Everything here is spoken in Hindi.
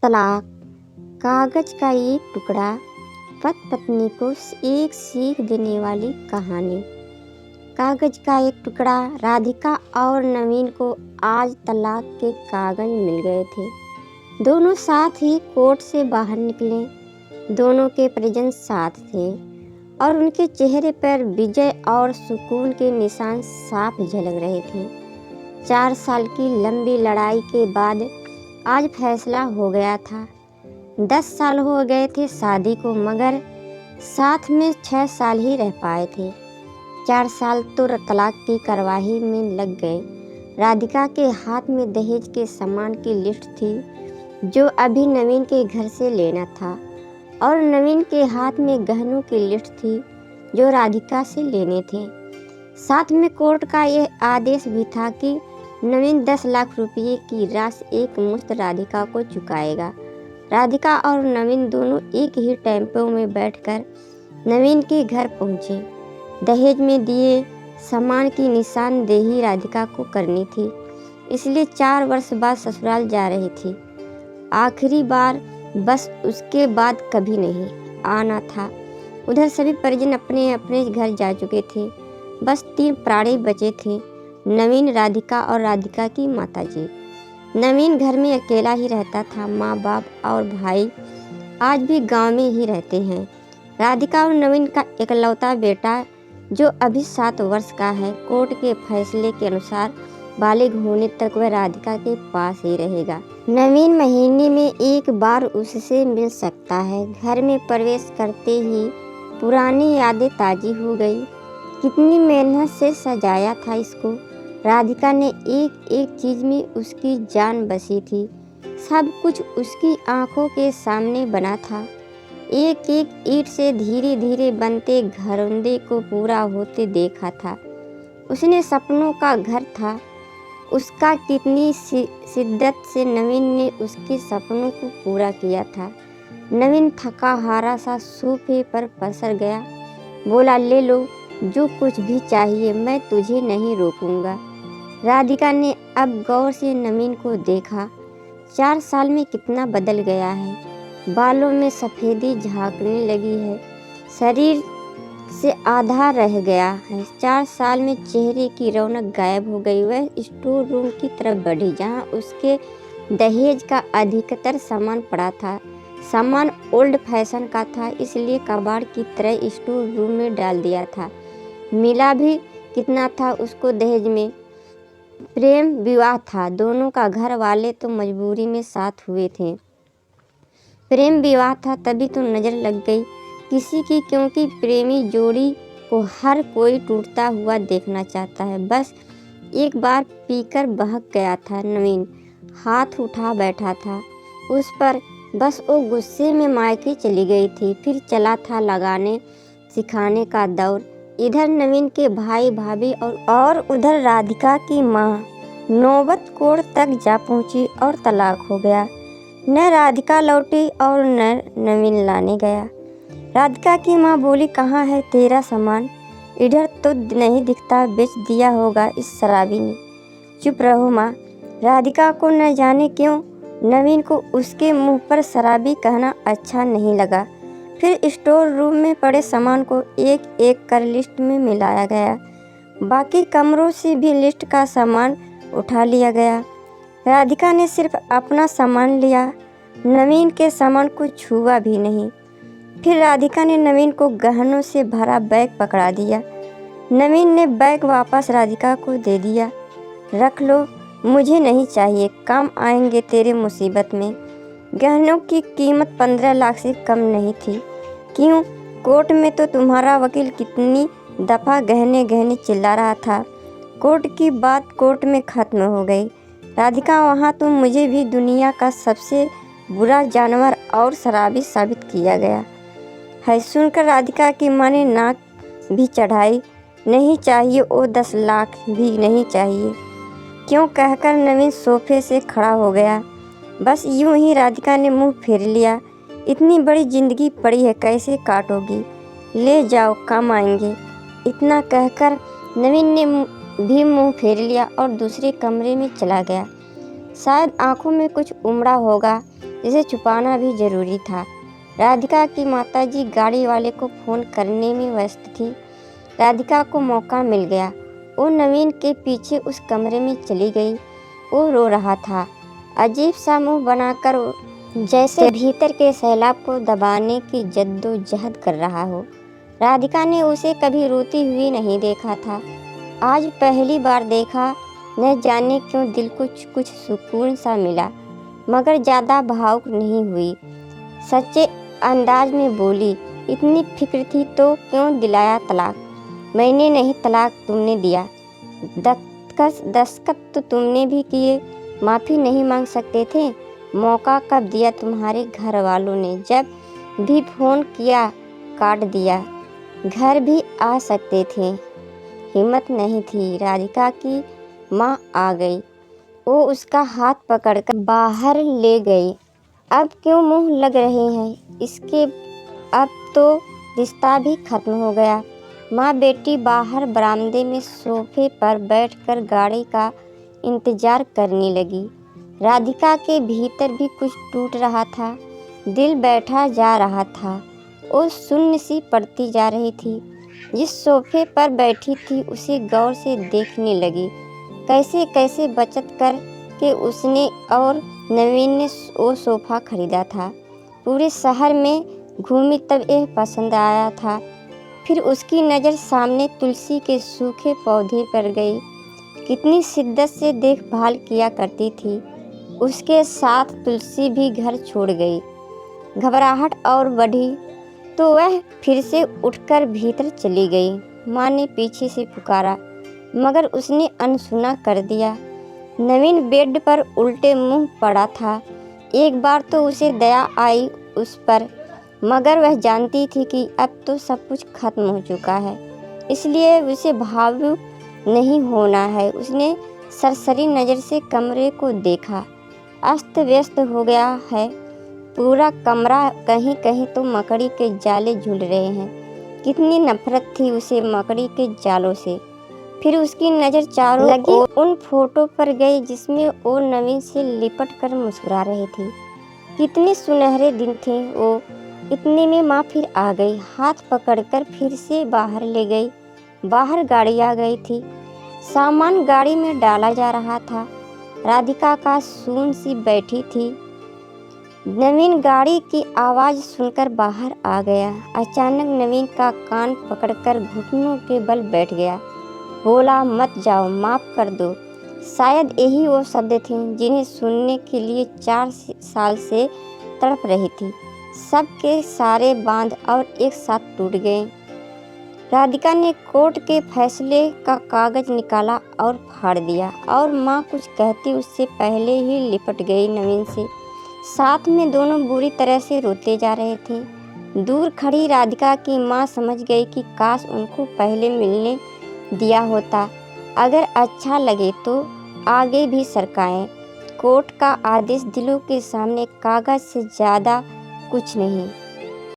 तलाक। कागज का एक टुकड़ा। पति पत्नी को एक सीख देने वाली कहानी। कागज का एक टुकड़ा। राधिका और नवीन को आज तलाक के कागज मिल गए थे। दोनों साथ ही कोर्ट से बाहर निकले। दोनों के परिजन साथ थे और उनके चेहरे पर विजय और सुकून के निशान साफ झलक रहे थे। 4 साल की लंबी लड़ाई के बाद आज फैसला हो गया था। 10 साल हो गए थे शादी को, मगर साथ में 6 साल ही रह पाए थे। 4 साल तो तलाक की कार्यवाही में लग गए। राधिका के हाथ में दहेज के सामान की लिस्ट थी जो अभी नवीन के घर से लेना था, और नवीन के हाथ में गहनों की लिस्ट थी जो राधिका से लेने थे। साथ में कोर्ट का यह आदेश भी था कि नवीन 10 लाख रुपये की राशि एक मुश्त राधिका को चुकाएगा। राधिका और नवीन दोनों एक ही टेम्पो में बैठकर नवीन के घर पहुंचे। दहेज में दिए सामान की निशानदेही राधिका को करनी थी, इसलिए 4 वर्ष बाद ससुराल जा रही थी। आखिरी बार, बस उसके बाद कभी नहीं आना था। उधर सभी परिजन अपने अपने घर जा चुके थे। बस 3 प्राणी बचे थे, नवीन, राधिका और राधिका की माताजी। नवीन घर में अकेला ही रहता था। माँ बाप और भाई आज भी गांव में ही रहते हैं। राधिका और नवीन का इकलौता बेटा जो अभी 7 वर्ष का है, कोर्ट के फैसले के अनुसार बालिग होने तक वह राधिका के पास ही रहेगा। नवीन महीने में एक बार उससे मिल सकता है। घर में प्रवेश करते ही पुरानी यादें ताज़ी हो गई। कितनी मेहनत से सजाया था इसको। राधिका ने एक एक चीज़ में उसकी जान बसी थी। सब कुछ उसकी आंखों के सामने बना था। एक एक ईंट से धीरे धीरे बनते घरौंदे को पूरा होते देखा था। उसने सपनों का घर था उसका। कितनी शिद्दत से नवीन ने उसके सपनों को पूरा किया था। नवीन थका हारा सा सोफे पर पसर गया। बोला, ले लो जो कुछ भी चाहिए, मैं तुझे नहीं रोकूंगा। राधिका ने अब गौर से नवीन को देखा। 4 साल में कितना बदल गया है। बालों में सफ़ेदी झांकने लगी है, शरीर से आधा रह गया है। 4 साल में चेहरे की रौनक गायब हो गई। वह स्टोर रूम की तरफ बढ़ी जहां उसके दहेज का अधिकतर सामान पड़ा था। सामान ओल्ड फैशन का था, इसलिए कबाड़ की तरह स्टोर रूम में डाल दिया था। मिला भी कितना था उसको दहेज में। प्रेम विवाह था। दोनों का घर वाले तो मजबूरी में साथ हुए थे। प्रेम विवाह था, तभी तो नज़र लग गई किसी की, क्योंकि प्रेमी जोड़ी को हर कोई टूटता हुआ देखना चाहता है। बस एक बार पीकर बहक गया था नवीन, हाथ उठा बैठा था उस पर। बस वो गुस्से में मायके चली गई थी। फिर चला था लगाने सिखाने का दौर। इधर नवीन के भाई भाभी और उधर राधिका की माँ। नौबत कोर्ट तक जा पहुँची और तलाक हो गया। न राधिका लौटी और न नवीन लाने गया। राधिका की माँ बोली, कहाँ है तेरा सामान? इधर तो नहीं दिखता, बेच दिया होगा इस शराबी ने। चुप रहो माँ। राधिका को न जाने क्यों नवीन को उसके मुंह पर शराबी कहना अच्छा नहीं लगा। फिर स्टोर रूम में पड़े सामान को एक एक कर लिस्ट में मिलाया गया। बाकी कमरों से भी लिस्ट का सामान उठा लिया गया। राधिका ने सिर्फ अपना सामान लिया, नवीन के सामान को छुआ भी नहीं। फिर राधिका ने नवीन को गहनों से भरा बैग पकड़ा दिया। नवीन ने बैग वापस राधिका को दे दिया। रख लो, मुझे नहीं चाहिए, काम आएंगे तेरे मुसीबत में। गहनों की कीमत 15 लाख से कम नहीं थी। क्यों? कोर्ट में तो तुम्हारा वकील कितनी दफ़ा गहने गहने चिल्ला रहा था। कोर्ट की बात कोर्ट में ख़त्म हो गई। राधिका, वहाँ तो मुझे भी दुनिया का सबसे बुरा जानवर और शराबी साबित किया गया है। सुनकर राधिका की माँ ने नाक भी चढ़ाई। नहीं चाहिए, वो 10 लाख भी नहीं चाहिए, क्यों कहकर नवीन सोफे से खड़ा हो गया। बस यूं ही राधिका ने मुंह फेर लिया। इतनी बड़ी जिंदगी पड़ी है, कैसे काटोगी? ले जाओ, काम आएंगे। इतना कहकर नवीन ने भी मुंह फेर लिया और दूसरे कमरे में चला गया। शायद आंखों में कुछ उमड़ा होगा। इसे छुपाना भी जरूरी था। राधिका की माताजी गाड़ी वाले को फ़ोन करने में व्यस्त थी। राधिका को मौका मिल गया। वो नवीन के पीछे उस कमरे में चली गई। वो रो रहा था, अजीब सा मुंह बनाकर, जैसे भीतर के सैलाब को दबाने की जद्दोजहद कर रहा हो। राधिका ने उसे कभी रोती हुई नहीं देखा था। आज पहली बार देखा। न जाने क्यों दिल को कुछ सुकून सा मिला, मगर ज़्यादा भावुक नहीं हुई। सच्चे अंदाज में बोली, इतनी फिक्र थी तो क्यों दिलाया तलाक? मैंने नहीं, तलाक तुमने दिया। दस्तखत तो तुमने भी किए। माफ़ी नहीं मांग सकते थे? मौका कब दिया तुम्हारे घर वालों ने? जब भी फ़ोन किया काट दिया। घर भी आ सकते थे, हिम्मत नहीं थी। राधिका की माँ आ गई। वो उसका हाथ पकड़कर बाहर ले गई। अब क्यों मुंह लग रहे हैं इसके? अब तो रिश्ता भी खत्म हो गया। माँ बेटी बाहर बरामदे में सोफे पर बैठकर गाड़ी का इंतजार करने लगी। राधिका के भीतर भी कुछ टूट रहा था। दिल बैठा जा रहा था। वो शून्य सी पड़ती जा रही थी। जिस सोफे पर बैठी थी उसे गौर से देखने लगी। कैसे कैसे बचत कर के उसने और नवीन ने वो सोफ़ा खरीदा था। पूरे शहर में घूमी तब यह पसंद आया था। फिर उसकी नज़र सामने तुलसी के सूखे पौधे पर गई। कितनी शिद्दत से देखभाल किया करती थी। उसके साथ तुलसी भी घर छोड़ गई। घबराहट और बढ़ी तो वह फिर से उठकर भीतर चली गई। माँ ने पीछे से पुकारा, मगर उसने अनसुना कर दिया। नवीन बेड पर उल्टे मुंह पड़ा था। एक बार तो उसे दया आई उस पर, मगर वह जानती थी कि अब तो सब कुछ खत्म हो चुका है, इसलिए उसे भावुक नहीं होना है। उसने सरसरी नज़र से कमरे को देखा। अस्त व्यस्त हो गया है पूरा कमरा। कहीं कहीं तो मकड़ी के जाले झूल रहे हैं। कितनी नफरत थी उसे मकड़ी के जालों से। फिर उसकी नज़र चारों ओर उन फोटो पर गई जिसमें वो नवीन से लिपट कर मुस्कुरा रही थी। कितने सुनहरे दिन थे वो। इतने में माँ फिर आ गई। हाथ पकड़कर फिर से बाहर ले गई। बाहर गाड़ी आ गई थी। सामान गाड़ी में डाला जा रहा था। राधिका का सून सी बैठी थी। नवीन गाड़ी की आवाज़ सुनकर बाहर आ गया। अचानक नवीन का कान पकड़कर घुटनों के बल बैठ गया। बोला, मत जाओ, माफ़ कर दो। शायद यही वो शब्द थे जिन्हें सुनने के लिए 4 साल से तड़प रही थी। सब के सारे बांध और एक साथ टूट गए। राधिका ने कोर्ट के फैसले का कागज निकाला और फाड़ दिया, और माँ कुछ कहती उससे पहले ही लिपट गई नवीन से। साथ में दोनों बुरी तरह से रोते जा रहे थे। दूर खड़ी राधिका की माँ समझ गई कि काश उनको पहले मिलने दिया होता। अगर अच्छा लगे तो आगे भी सरकाएं। कोर्ट का आदेश दिलों के सामने कागज से ज़्यादा कुछ नहीं।